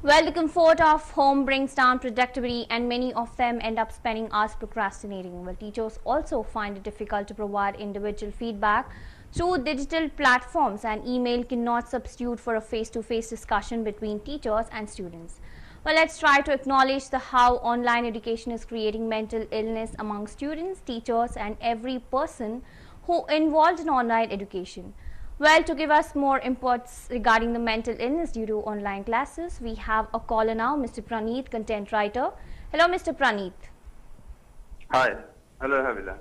Well, the comfort of home brings down productivity, and many of them end up spending hours procrastinating. Well, teachers also find it difficult to provide individual feedback through digital platforms, and email cannot substitute for a face-to-face discussion between teachers and students. Well, let's try to acknowledge the how online education is creating mental illness among students, teachers, and every person who involved in online education. Well, to give us more inputs regarding the mental illness due to online classes, we have a caller now, Mr. Praneeth, content writer. Hello, Mr. Praneeth. Hi. Hello, Havila.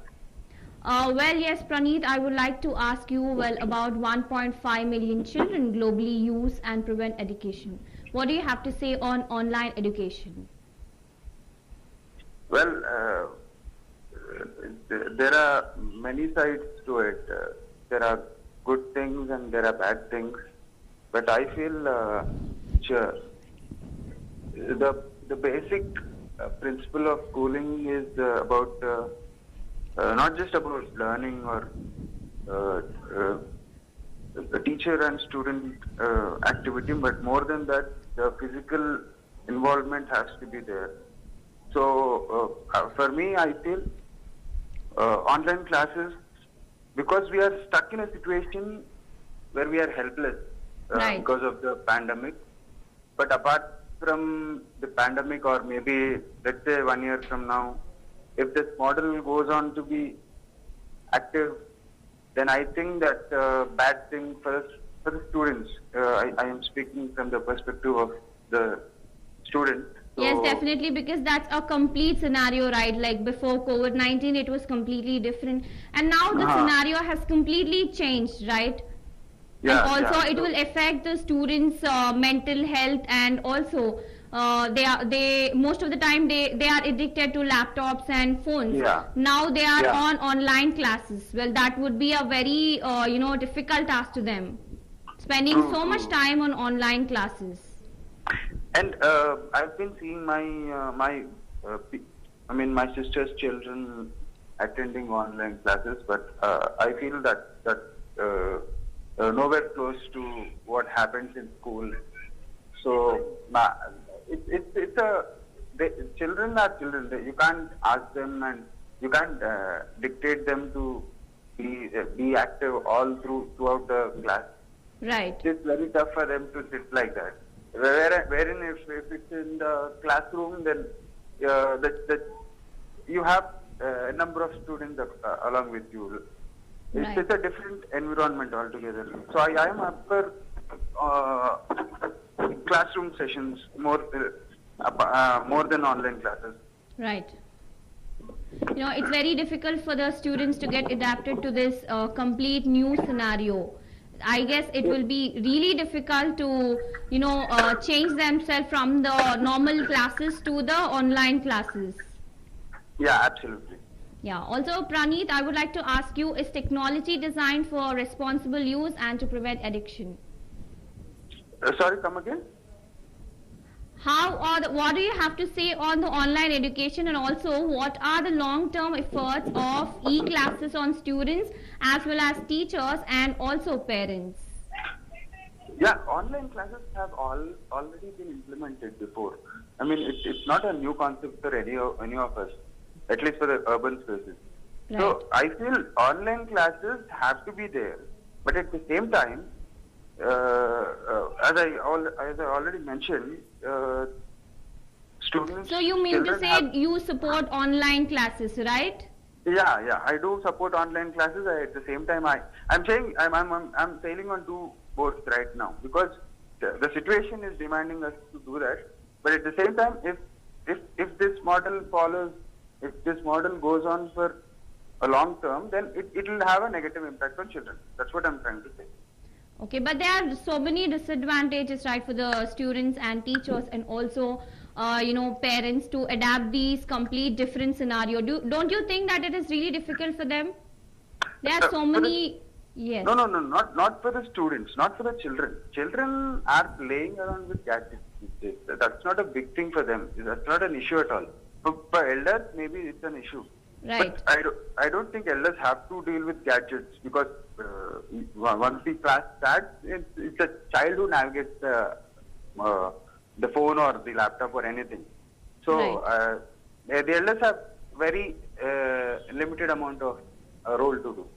Well, yes, Praneeth, I would like to ask you, about 1.5 million children globally use and prevent education. What do you have to say on online education? Well, there are many sides to it. There are good things and there are bad things. But I feel sure the basic principle of schooling is about not just about learning or the teacher and student activity, but more than that, the physical involvement has to be there. So for me, I feel online classes, because we are stuck in a situation where we are helpless Right. because of the pandemic. But apart from the pandemic, or maybe let's say 1 year from now, if this model goes on to be active, then I think that bad thing for the students. I am speaking from the perspective of the student. Yes, So, definitely, because that's a complete scenario, right? Like before COVID-19, it was completely different. And now the scenario has completely changed, right? And yeah, also yeah. it will affect the students' mental health, and also they most of the time they are addicted to laptops and phones. Yeah. Now they are Yeah. on online classes. Well, that would be a very difficult task to them, spending True, so much true. time on online classes. And I've been seeing my sister's children attending online classes, but I feel that nowhere close to what happens in school. So children are children. You can't ask them and you can't dictate them to be active all throughout the class. Right. It's very tough for them to sit like that. Wherein if it's in the classroom, then you have a number of students along with you. Right. It's a different environment altogether. So I am up for classroom sessions more than online classes. Right. It's very difficult for the students to get adapted to this complete new scenario. I guess it will be really difficult to, change themselves from the normal classes to the online classes. Yeah, absolutely. Yeah. Also, Praneeth, I would like to ask you, is technology designed for responsible use and to prevent addiction? Sorry, come again? What do you have to say on the online education, and also what are the long-term efforts of e-classes on students as well as teachers and also parents? Yeah, online classes have already been implemented before. I mean, it's not a new concept for any of us, at least for the urban spaces. Right. So I feel online classes have to be there, but at the same time, as I already mentioned, students. So you mean to children say have- you support online classes, right? Yeah, I do support online classes. At the same time, I'm saying I'm sailing on two boats right now, because the situation is demanding us to do that. But at the same time, if this model follows, if this model goes on for a long term, then it will have a negative impact on children. That's what I'm trying to say. Okay, but there are so many disadvantages, right, for the students and teachers, and also parents to adapt these complete different scenario. Don't you think that it is really difficult for them? There are so many. Yes. No, not for the students, not for the children. Children are playing around with gadgets. That's not a big thing for them. That's not an issue at all. For elders, maybe it's an issue. Right. But I don't think elders have to deal with gadgets, because once the class starts, it's a child who navigates the the phone or the laptop or anything. So the elders have very limited amount of role to do.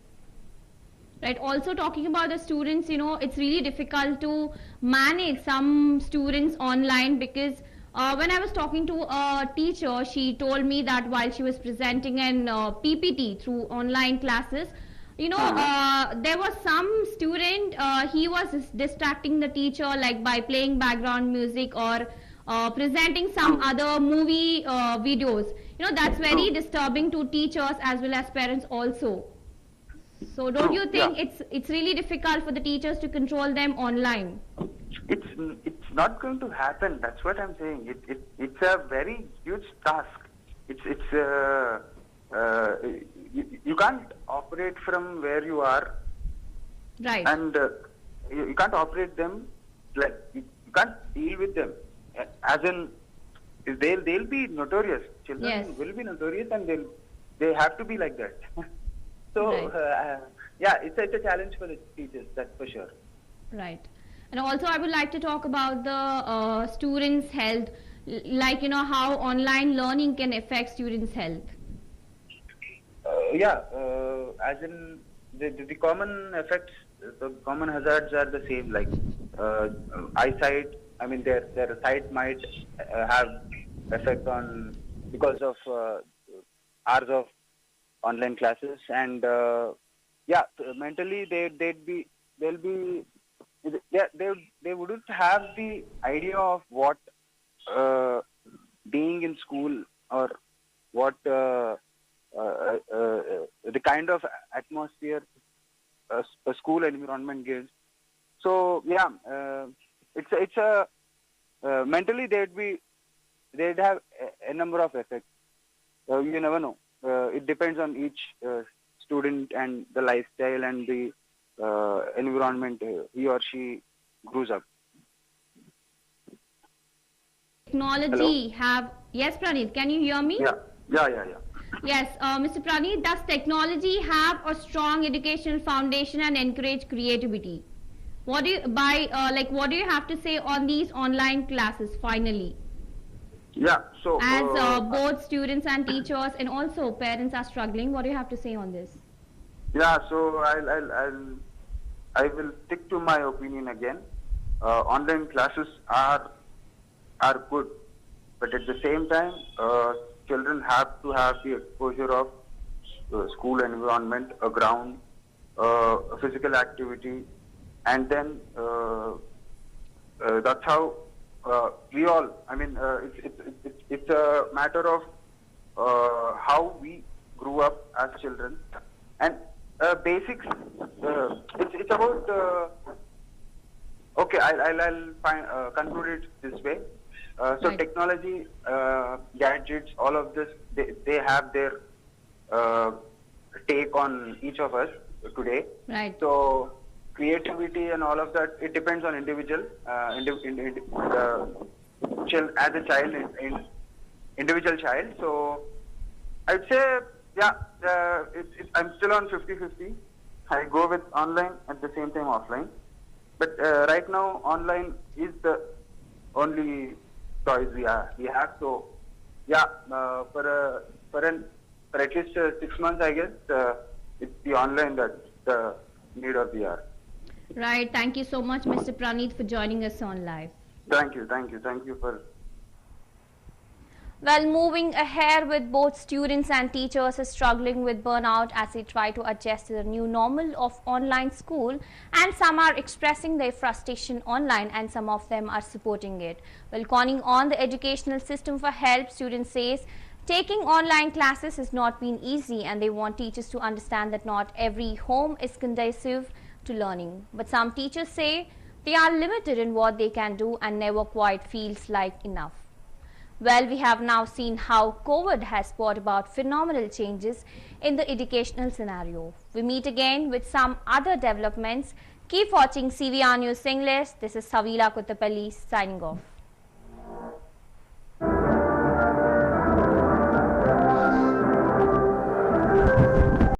Right. Also talking about the students, it's really difficult to manage some students online because when I was talking to a teacher, she told me that while she was presenting an PPT through online classes, there was some student, he was distracting the teacher like by playing background music or presenting some other movie videos. That's very disturbing to teachers as well as parents also. So don't you think it's really difficult for the teachers to control them online? It's not going to happen. That's what I'm saying. It's a very huge task. You can't operate from where you are, right? And you can't operate them like you can't deal with them. As in, they'll be notorious. Children will be notorious, and they have to be like that. So, it's a challenge for the teachers, that's for sure. Right. And also I would like to talk about the students' health, like, how online learning can affect students' health. As in the common effects, the common hazards are the same, like eyesight. I mean, their sight might have effect on because of hours of online classes, and mentally they wouldn't have the idea of what being in school or what the kind of atmosphere a school environment gives. So it's a mentally they'd have a number of effects. You never know. It depends on each student and the lifestyle and the environment he or she grows up. Technology Yes, Praneeth, can you hear me? Yeah. Yes, Mr. Praneeth, does technology have a strong educational foundation and encourage creativity? What do you have to say on these online classes finally? Yeah, so as both students and teachers and also parents are struggling, what do you have to say on this? Yeah, so I will stick to my opinion again. Online classes are good, but at the same time, children have to have the exposure of school environment, a ground, a physical activity, and then that's how we all. I mean, it's a matter of how we grew up as children, and basics. It's about. Okay, I'll conclude it this way. So right. Technology, gadgets, all of this, they have their take on each of us today. Right. So creativity and all of that, it depends on individual, as a child, individual child. So I'd say, I'm still on 50-50. I go with online at the same time offline. But right now, online is the only choice we have. So, for at least 6 months, I guess, it's the online that's the need of the hour. Right. Thank you so much, Mr. Praneeth, for joining us on live. Thank you for. Well, moving ahead with both students and teachers are struggling with burnout as they try to adjust to the new normal of online school, and some are expressing their frustration online and some of them are supporting it. Well, calling on the educational system for help, students says taking online classes has not been easy and they want teachers to understand that not every home is conducive to learning. But some teachers say they are limited in what they can do and never quite feels like enough. Well, we have now seen how COVID has brought about phenomenal changes in the educational scenario. We meet again with some other developments. Keep watching CVR News English. This is Savila Kuttapalli signing off.